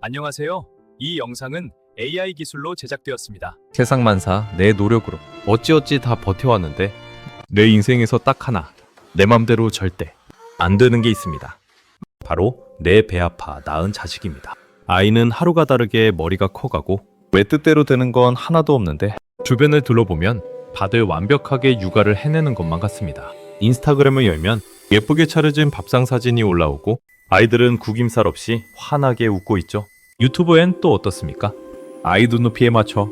안녕하세요. 이 영상은 AI 기술로 제작되었습니다. 세상만사 내 노력으로 어찌어찌 다 버텨왔는데 내 인생에서 딱 하나 내 맘대로 절대 안 되는 게 있습니다. 바로 내 배 아파 낳은 자식입니다. 아이는 하루가 다르게 머리가 커가고 왜 뜻대로 되는 건 하나도 없는데 주변을 둘러보면 다들 완벽하게 육아를 해내는 것만 같습니다. 인스타그램을 열면 예쁘게 차려진 밥상 사진이 올라오고 아이들은 구김살 없이 환하게 웃고 있죠. 유튜브엔 또 어떻습니까? 아이 눈높이에 맞춰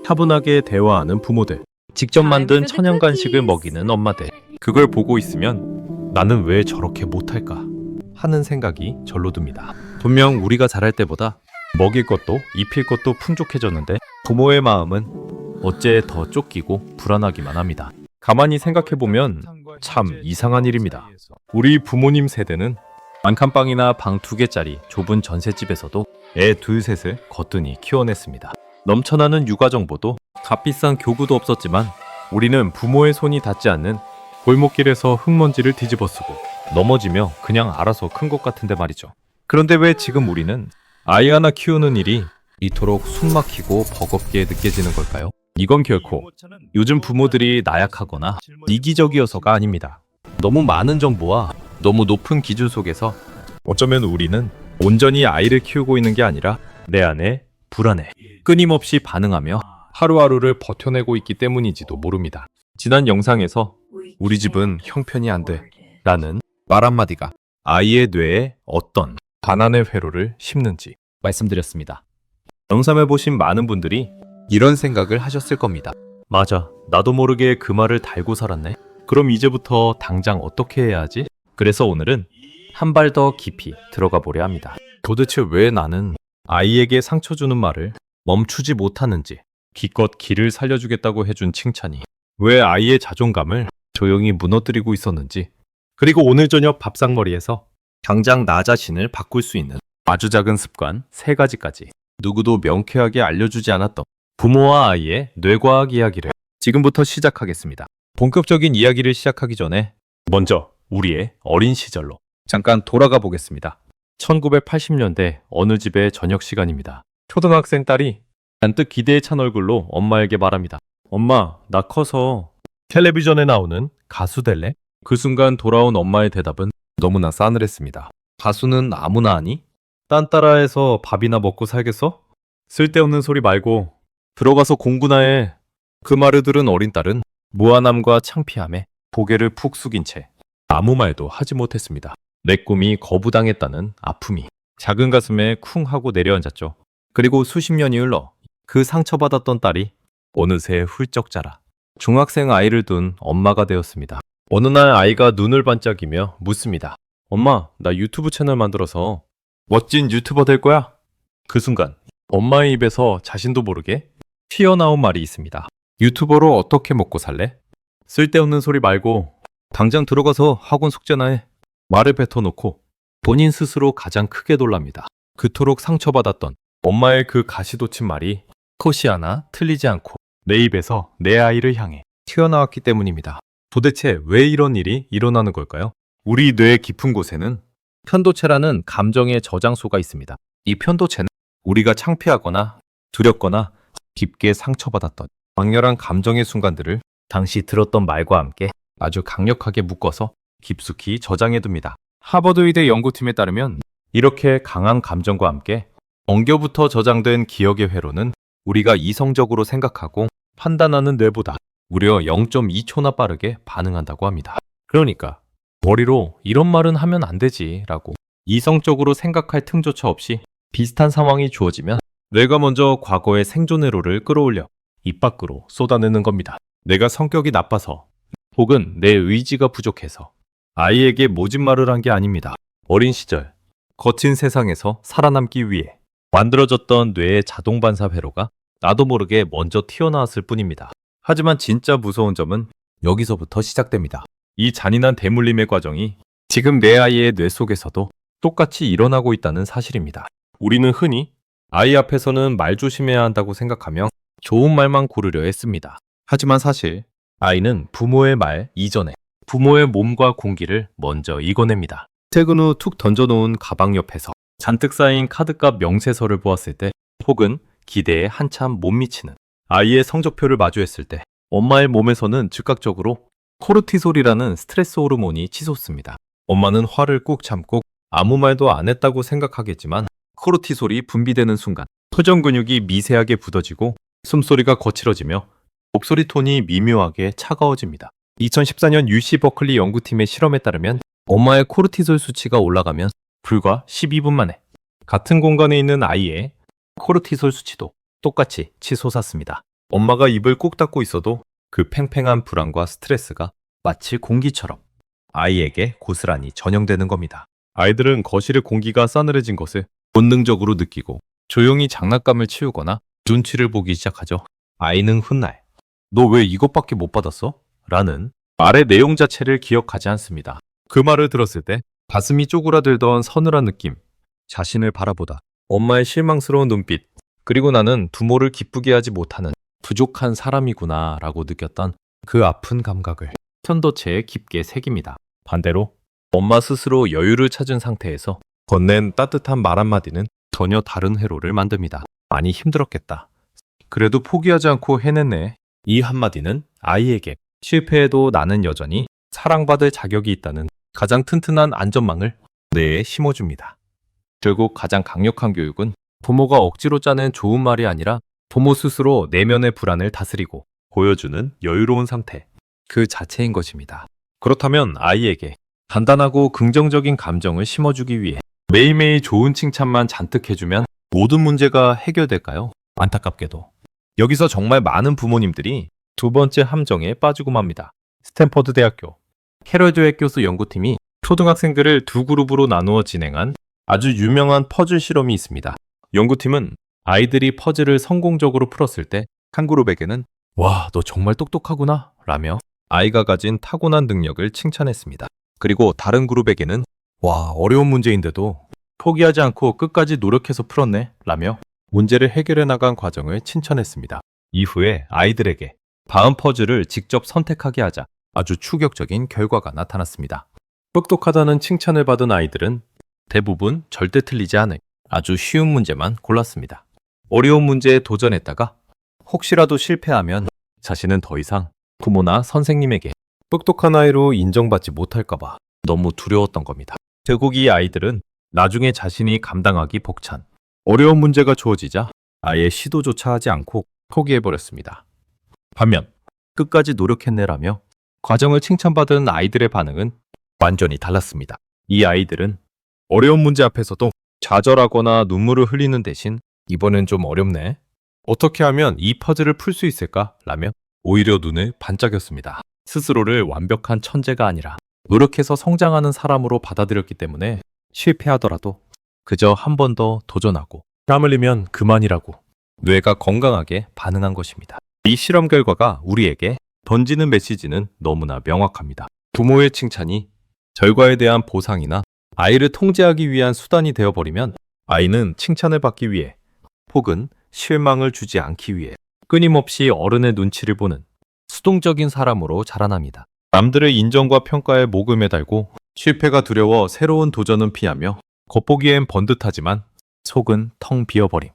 차분하게 대화하는 부모들, 직접 만든 천연 간식을 먹이는 엄마들. 그걸 보고 있으면 나는 왜 저렇게 못할까 하는 생각이 절로 듭니다. 분명 우리가 잘할 때보다 먹일 것도 입힐 것도 풍족해졌는데 부모의 마음은 어째 더 쫓기고 불안하기만 합니다. 가만히 생각해보면 참 이상한 일입니다. 우리 부모님 세대는 만칸방이나 방 2개짜리 좁은 전셋집에서도 애 둘 셋을 거뜬히 키워냈습니다. 넘쳐나는 육아 정보도 값비싼 교구도 없었지만 우리는 부모의 손이 닿지 않는 골목길에서 흙먼지를 뒤집어 쓰고 넘어지며 그냥 알아서 큰 것 같은데 말이죠. 그런데 왜 지금 우리는 아이 하나 키우는 일이 이토록 숨막히고 버겁게 느껴지는 걸까요? 이건 결코 요즘 부모들이 나약하거나 이기적이어서가 아닙니다. 너무 많은 정보와 너무 높은 기준 속에서 어쩌면 우리는 온전히 아이를 키우고 있는 게 아니라 내 안에 불안에 끊임없이 반응하며 하루하루를 버텨내고 있기 때문인지도 모릅니다. 지난 영상에서 우리 집은 형편이 안 돼 라는 말 한마디가 아이의 뇌에 어떤 반환의 회로를 심는지 말씀드렸습니다. 영상을 보신 많은 분들이 이런 생각을 하셨을 겁니다. 맞아, 나도 모르게 그 말을 달고 살았네. 그럼 이제부터 당장 어떻게 해야 하지? 그래서 오늘은 한 발 더 깊이 들어가 보려 합니다. 도대체 왜 나는 아이에게 상처 주는 말을 멈추지 못하는지, 기껏 기를 살려주겠다고 해준 칭찬이 왜 아이의 자존감을 조용히 무너뜨리고 있었는지, 그리고 오늘 저녁 밥상머리에서 당장 나 자신을 바꿀 수 있는 아주 작은 습관 3가지까지 누구도 명쾌하게 알려주지 않았던 부모와 아이의 뇌과학 이야기를 지금부터 시작하겠습니다. 본격적인 이야기를 시작하기 전에 먼저 우리의 어린 시절로 잠깐 돌아가 보겠습니다. 1980년대 어느 집의 저녁 시간입니다. 초등학생 딸이 잔뜩 기대에 찬 얼굴로 엄마에게 말합니다. 엄마, 나 커서 텔레비전에 나오는 가수 될래? 그 순간 돌아온 엄마의 대답은 너무나 싸늘했습니다. 가수는 아무나 하니? 딴 따라해서 밥이나 먹고 살겠어? 쓸데없는 소리 말고 들어가서 공부나 해. 그 말을 들은 어린 딸은 무안함과 창피함에 고개를 푹 숙인 채 아무 말도 하지 못했습니다. 내 꿈이 거부당했다는 아픔이 작은 가슴에 쿵 하고 내려앉았죠. 그리고 수십 년이 흘러 그 상처받았던 딸이 어느새 훌쩍 자라 중학생 아이를 둔 엄마가 되었습니다. 어느 날 아이가 눈을 반짝이며 묻습니다. 엄마, 나 유튜브 채널 만들어서 멋진 유튜버 될 거야? 그 순간 엄마의 입에서 자신도 모르게 튀어나온 말이 있습니다. 유튜버로 어떻게 먹고 살래? 쓸데없는 소리 말고 당장 들어가서 학원 숙제나 해. 말을 뱉어놓고 본인 스스로 가장 크게 놀랍니다. 그토록 상처받았던 엄마의 그 가시돋친 말이 컷이 하나 틀리지 않고 내 입에서 내 아이를 향해 튀어나왔기 때문입니다. 도대체 왜 이런 일이 일어나는 걸까요? 우리 뇌 깊은 곳에는 편도체라는 감정의 저장소가 있습니다. 이 편도체는 우리가 창피하거나 두렵거나 깊게 상처받았던 강렬한 감정의 순간들을 당시 들었던 말과 함께 아주 강력하게 묶어서 깊숙이 저장해둡니다. 하버드 의대 연구팀에 따르면 이렇게 강한 감정과 함께 엉겨부터 저장된 기억의 회로는 우리가 이성적으로 생각하고 판단하는 뇌보다 무려 0.2초나 빠르게 반응한다고 합니다. 그러니까 머리로 이런 말은 하면 안 되지 라고 이성적으로 생각할 틈조차 없이 비슷한 상황이 주어지면 뇌가 먼저 과거의 생존 회로를 끌어올려 입 밖으로 쏟아내는 겁니다. 내가 성격이 나빠서 혹은 내 의지가 부족해서 아이에게 모진 말을 한 게 아닙니다. 어린 시절 거친 세상에서 살아남기 위해 만들어졌던 뇌의 자동 반사 회로가 나도 모르게 먼저 튀어나왔을 뿐입니다. 하지만 진짜 무서운 점은 여기서부터 시작됩니다. 이 잔인한 대물림의 과정이 지금 내 아이의 뇌 속에서도 똑같이 일어나고 있다는 사실입니다. 우리는 흔히 아이 앞에서는 말 조심해야 한다고 생각하며 좋은 말만 고르려 했습니다. 하지만 사실 아이는 부모의 말 이전에 부모의 몸과 공기를 먼저 읽어냅니다. 퇴근 후 툭 던져놓은 가방 옆에서 잔뜩 쌓인 카드값 명세서를 보았을 때, 혹은 기대에 한참 못 미치는 아이의 성적표를 마주했을 때, 엄마의 몸에서는 즉각적으로 코르티솔이라는 스트레스 호르몬이 치솟습니다. 엄마는 화를 꾹 참고 아무 말도 안 했다고 생각하겠지만 코르티솔이 분비되는 순간 표정 근육이 미세하게 굳어지고 숨소리가 거칠어지며 목소리 톤이 미묘하게 차가워집니다. 2014년 UC 버클리 연구팀의 실험에 따르면 엄마의 코르티솔 수치가 올라가면 불과 12분 만에 같은 공간에 있는 아이의 코르티솔 수치도 똑같이 치솟았습니다. 엄마가 입을 꾹 닫고 있어도 그 팽팽한 불안과 스트레스가 마치 공기처럼 아이에게 고스란히 전염되는 겁니다. 아이들은 거실의 공기가 싸늘해진 것을 본능적으로 느끼고 조용히 장난감을 치우거나 눈치를 보기 시작하죠. 아이는 훗날 "너 왜 이것밖에 못 받았어?" 라는 말의 내용 자체를 기억하지 않습니다. 그 말을 들었을 때 가슴이 쪼그라들던 서늘한 느낌, 자신을 바라보다 엄마의 실망스러운 눈빛, 그리고 나는 부모를 기쁘게 하지 못하는 부족한 사람이구나 라고 느꼈던 그 아픈 감각을 편도체에 깊게 새깁니다. 반대로 엄마 스스로 여유를 찾은 상태에서 건넨 따뜻한 말 한마디는 전혀 다른 회로를 만듭니다. 많이 힘들었겠다. 그래도 포기하지 않고 해냈네. 이 한마디는 아이에게 실패해도 나는 여전히 사랑받을 자격이 있다는 가장 튼튼한 안전망을 뇌에 심어줍니다. 결국 가장 강력한 교육은 부모가 억지로 짜낸 좋은 말이 아니라 부모 스스로 내면의 불안을 다스리고 보여주는 여유로운 상태, 그 자체인 것입니다. 그렇다면 아이에게 단단하고 긍정적인 감정을 심어주기 위해 매일매일 좋은 칭찬만 잔뜩 해주면 모든 문제가 해결될까요? 안타깝게도 여기서 정말 많은 부모님들이 두 번째 함정에 빠지고 맙니다. 스탠퍼드 대학교 캐럴 드웨 교수 연구팀이 초등학생들을 두 그룹으로 나누어 진행한 아주 유명한 퍼즐 실험이 있습니다. 연구팀은 아이들이 퍼즐을 성공적으로 풀었을 때 한 그룹에게는 "와, 너 정말 똑똑하구나" 라며 아이가 가진 타고난 능력을 칭찬했습니다. 그리고 다른 그룹에게는 "와, 어려운 문제인데도 포기하지 않고 끝까지 노력해서 풀었네" 라며 문제를 해결해 나간 과정을 칭찬했습니다. 이후에 아이들에게 다음 퍼즐을 직접 선택하게 하자 아주 충격적인 결과가 나타났습니다. 똑똑하다는 칭찬을 받은 아이들은 대부분 절대 틀리지 않을 아주 쉬운 문제만 골랐습니다. 어려운 문제에 도전했다가 혹시라도 실패하면 자신은 더 이상 부모나 선생님에게 똑똑한 아이로 인정받지 못할까봐 너무 두려웠던 겁니다. 결국 이 아이들은 나중에 자신이 감당하기 벅찬 어려운 문제가 주어지자 아예 시도조차 하지 않고 포기해버렸습니다. 반면 끝까지 노력했네라며 과정을 칭찬받은 아이들의 반응은 완전히 달랐습니다. 이 아이들은 어려운 문제 앞에서도 좌절하거나 눈물을 흘리는 대신 "이번엔 좀 어렵네. 어떻게 하면 이 퍼즐을 풀 수 있을까?" 라며 오히려 눈을 반짝였습니다. 스스로를 완벽한 천재가 아니라 노력해서 성장하는 사람으로 받아들였기 때문에 실패하더라도 그저 한 번 더 도전하고 땀 흘리면 그만이라고 뇌가 건강하게 반응한 것입니다. 이 실험 결과가 우리에게 던지는 메시지는 너무나 명확합니다. 부모의 칭찬이 결과에 대한 보상이나 아이를 통제하기 위한 수단이 되어버리면 아이는 칭찬을 받기 위해 혹은 실망을 주지 않기 위해 끊임없이 어른의 눈치를 보는 수동적인 사람으로 자라납니다. 남들의 인정과 평가에 목을 매달고 실패가 두려워 새로운 도전은 피하며 겉보기엔 번듯하지만 속은 텅 비어버림,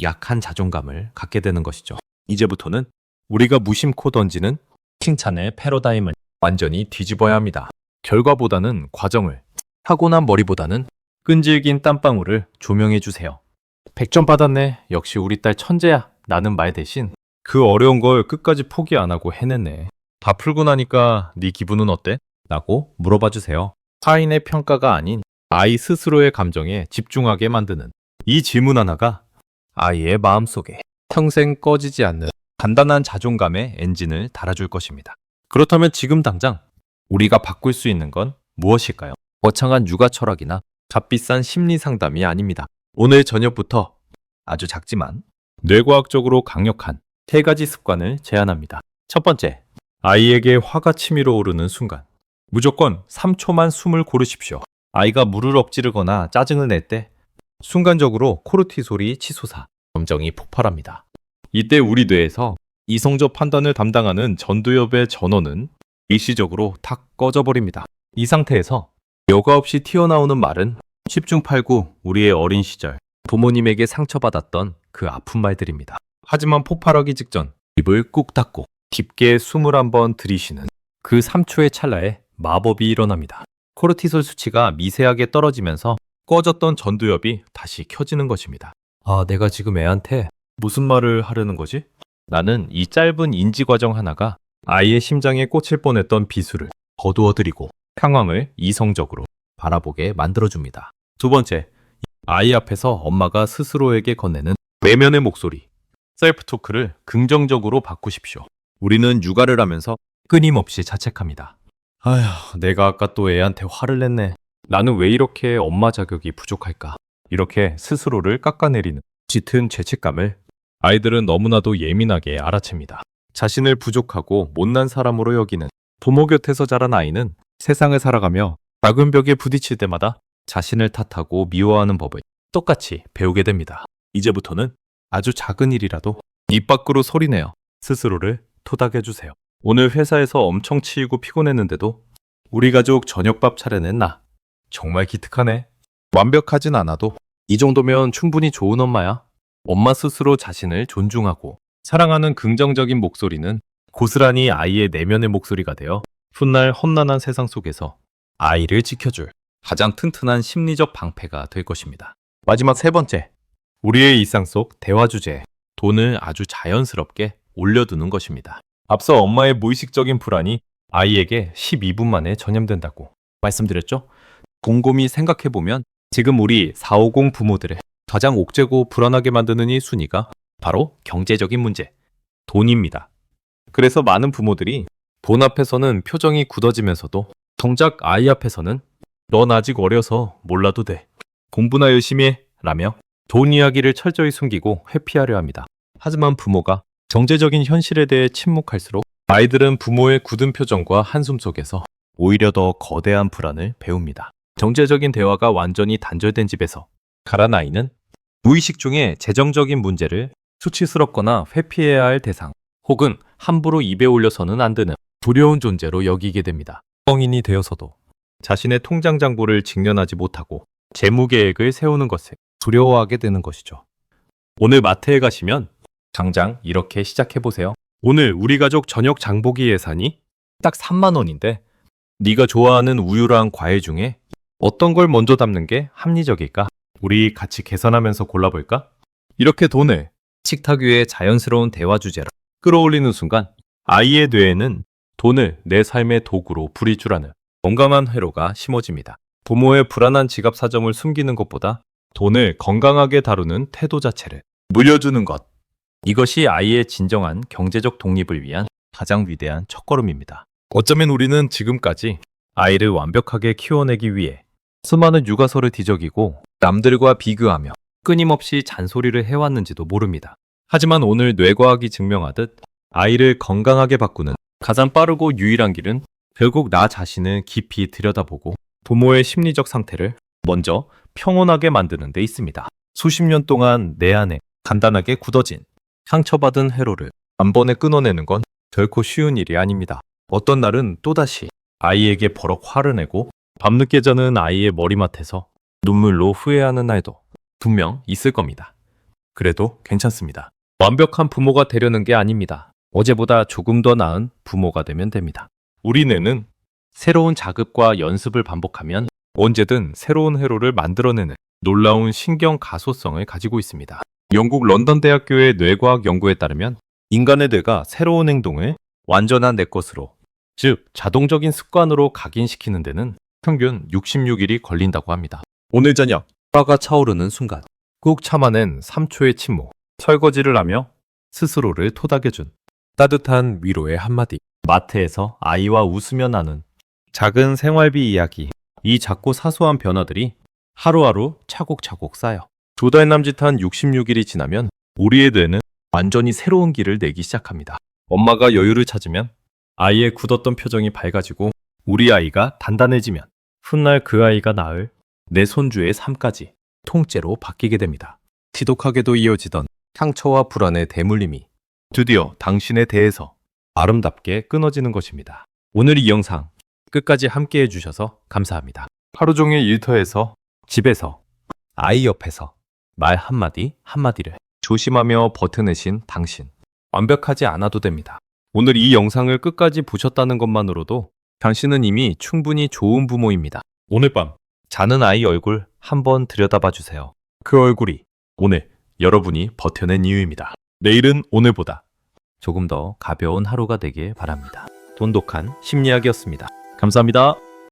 약한 자존감을 갖게 되는 것이죠. 이제부터는 우리가 무심코 던지는 칭찬의 패러다임을 완전히 뒤집어야 합니다. 결과보다는 과정을, 타고난 머리보다는 끈질긴 땀방울을 조명해 주세요. 100점 받았네. 역시 우리 딸 천재야. 라는 말 대신 그 어려운 걸 끝까지 포기 안 하고 해냈네. 다 풀고 나니까 네 기분은 어때? 라고 물어봐 주세요. 타인의 평가가 아닌 아이 스스로의 감정에 집중하게 만드는 이 질문 하나가 아이의 마음속에 평생 꺼지지 않는 간단한 자존감의 엔진을 달아줄 것입니다. 그렇다면 지금 당장 우리가 바꿀 수 있는 건 무엇일까요? 거창한 육아 철학이나 값비싼 심리 상담이 아닙니다. 오늘 저녁부터 아주 작지만 뇌과학적으로 강력한 3가지 습관을 제안합니다. 첫 번째, 아이에게 화가 치밀어 오르는 순간 무조건 3초만 숨을 고르십시오. 아이가 물을 엎지르거나 짜증을 낼 때 순간적으로 코르티솔이 치솟아 감정이 폭발합니다. 이때 우리 뇌에서 이성적 판단을 담당하는 전두엽의 전원은 일시적으로 탁 꺼져버립니다. 이 상태에서 여과 없이 튀어나오는 말은 10중 8구 우리의 어린 시절 부모님에게 상처받았던 그 아픈 말들입니다. 하지만 폭발하기 직전 입을 꾹 닫고 깊게 숨을 한번 들이쉬는 그 3초의 찰나에 마법이 일어납니다. 코르티솔 수치가 미세하게 떨어지면서 꺼졌던 전두엽이 다시 켜지는 것입니다. 아, 내가 지금 애한테 무슨 말을 하려는 거지? 나는 이 짧은 인지 과정 하나가 아이의 심장에 꽂힐 뻔했던 비수를 거두어드리고 상황을 이성적으로 바라보게 만들어줍니다. 두 번째, 아이 앞에서 엄마가 스스로에게 건네는 내면의 목소리, 셀프 토크를 긍정적으로 바꾸십시오. 우리는 육아를 하면서 끊임없이 자책합니다. 아휴, 내가 아까 또 애한테 화를 냈네. 나는 왜 이렇게 엄마 자격이 부족할까? 이렇게 스스로를 깎아내리는 짙은 죄책감을 아이들은 너무나도 예민하게 알아챕니다. 자신을 부족하고 못난 사람으로 여기는 부모 곁에서 자란 아이는 세상을 살아가며 작은 벽에 부딪힐 때마다 자신을 탓하고 미워하는 법을 똑같이 배우게 됩니다. 이제부터는 아주 작은 일이라도 입 밖으로 소리내어 스스로를 토닥여주세요. 오늘 회사에서 엄청 치이고 피곤했는데도 우리 가족 저녁밥 차려낸 나 정말 기특하네. 완벽하진 않아도 이 정도면 충분히 좋은 엄마야. 엄마 스스로 자신을 존중하고 사랑하는 긍정적인 목소리는 고스란히 아이의 내면의 목소리가 되어 훗날 험난한 세상 속에서 아이를 지켜줄 가장 튼튼한 심리적 방패가 될 것입니다. 마지막 세 번째, 우리의 일상 속 대화 주제에 돈을 아주 자연스럽게 올려두는 것입니다. 앞서 엄마의 무의식적인 불안이 아이에게 12분 만에 전염된다고 말씀드렸죠? 곰곰이 생각해보면 지금 우리 450 부모들의 가장 옥죄고 불안하게 만드는 이 순위가 바로 경제적인 문제, 돈입니다. 그래서 많은 부모들이 돈 앞에서는 표정이 굳어지면서도 정작 아이 앞에서는 넌 아직 어려서 몰라도 돼. 공부나 열심히 해. 라며 돈 이야기를 철저히 숨기고 회피하려 합니다. 하지만 부모가 경제적인 현실에 대해 침묵할수록 아이들은 부모의 굳은 표정과 한숨 속에서 오히려 더 거대한 불안을 배웁니다. 경제적인 대화가 완전히 단절된 집에서 자란 아이는 무의식 중에 재정적인 문제를 수치스럽거나 회피해야 할 대상 혹은 함부로 입에 올려서는 안 되는 두려운 존재로 여기게 됩니다. 성인이 되어서도 자신의 통장 잔고를 직면하지 못하고 재무 계획을 세우는 것을 두려워하게 되는 것이죠. 오늘 마트에 가시면 당장 이렇게 시작해보세요. 오늘 우리 가족 저녁 장보기 예산이 딱 3만 원인데 네가 좋아하는 우유랑 과일 중에 어떤 걸 먼저 담는 게 합리적일까? 우리 같이 계산하면서 골라볼까? 이렇게 돈을 식탁 위에 자연스러운 대화 주제로 끌어올리는 순간 아이의 뇌에는 돈을 내 삶의 도구로 부릴 줄 아는 건강한 회로가 심어집니다. 부모의 불안한 지갑 사정을 숨기는 것보다 돈을 건강하게 다루는 태도 자체를 물려주는 것. 이것이 아이의 진정한 경제적 독립을 위한 가장 위대한 첫걸음입니다. 어쩌면 우리는 지금까지 아이를 완벽하게 키워내기 위해 수많은 육아서를 뒤적이고 남들과 비교하며 끊임없이 잔소리를 해왔는지도 모릅니다. 하지만 오늘 뇌과학이 증명하듯 아이를 건강하게 바꾸는 가장 빠르고 유일한 길은 결국 나 자신을 깊이 들여다보고 부모의 심리적 상태를 먼저 평온하게 만드는 데 있습니다. 수십 년 동안 내 안에 간단하게 굳어진 상처받은 회로를 한 번에 끊어내는 건 결코 쉬운 일이 아닙니다. 어떤 날은 또다시 아이에게 버럭 화를 내고 밤늦게 자는 아이의 머리맡에서 눈물로 후회하는 날도 분명 있을 겁니다. 그래도 괜찮습니다. 완벽한 부모가 되려는 게 아닙니다. 어제보다 조금 더 나은 부모가 되면 됩니다. 우리 뇌는 새로운 자극과 연습을 반복하면 언제든 새로운 회로를 만들어내는 놀라운 신경 가소성을 가지고 있습니다. 영국 런던 대학교의 뇌과학 연구에 따르면 인간의 뇌가 새로운 행동을 완전한 내 것으로, 즉 자동적인 습관으로 각인시키는 데는 평균 66일이 걸린다고 합니다. 오늘 저녁 화가 차오르는 순간 꾹 참아낸 3초의 침묵, 설거지를 하며 스스로를 토닥여준 따뜻한 위로의 한마디, 마트에서 아이와 웃으며 나눈 작은 생활비 이야기, 이 작고 사소한 변화들이 하루하루 차곡차곡 쌓여 두 달 남짓한 66일이 지나면 우리의 뇌는 완전히 새로운 길을 내기 시작합니다. 엄마가 여유를 찾으면 아이의 굳었던 표정이 밝아지고 우리 아이가 단단해지면 훗날 그 아이가 낳을 내 손주의 삶까지 통째로 바뀌게 됩니다. 지독하게도 이어지던 상처와 불안의 대물림이 드디어 당신에 대해서 아름답게 끊어지는 것입니다. 오늘 이 영상 끝까지 함께 해주셔서 감사합니다. 하루 종일 일터에서 집에서, 아이 옆에서 말 한마디 한마디를 조심하며 버텨내신 당신. 완벽하지 않아도 됩니다. 오늘 이 영상을 끝까지 보셨다는 것만으로도 당신은 이미 충분히 좋은 부모입니다. 오늘 밤 자는 아이 얼굴 한번 들여다봐 주세요. 그 얼굴이 오늘 여러분이 버텨낸 이유입니다. 내일은 오늘보다 조금 더 가벼운 하루가 되길 바랍니다. 돈독한 심리학이었습니다. 감사합니다.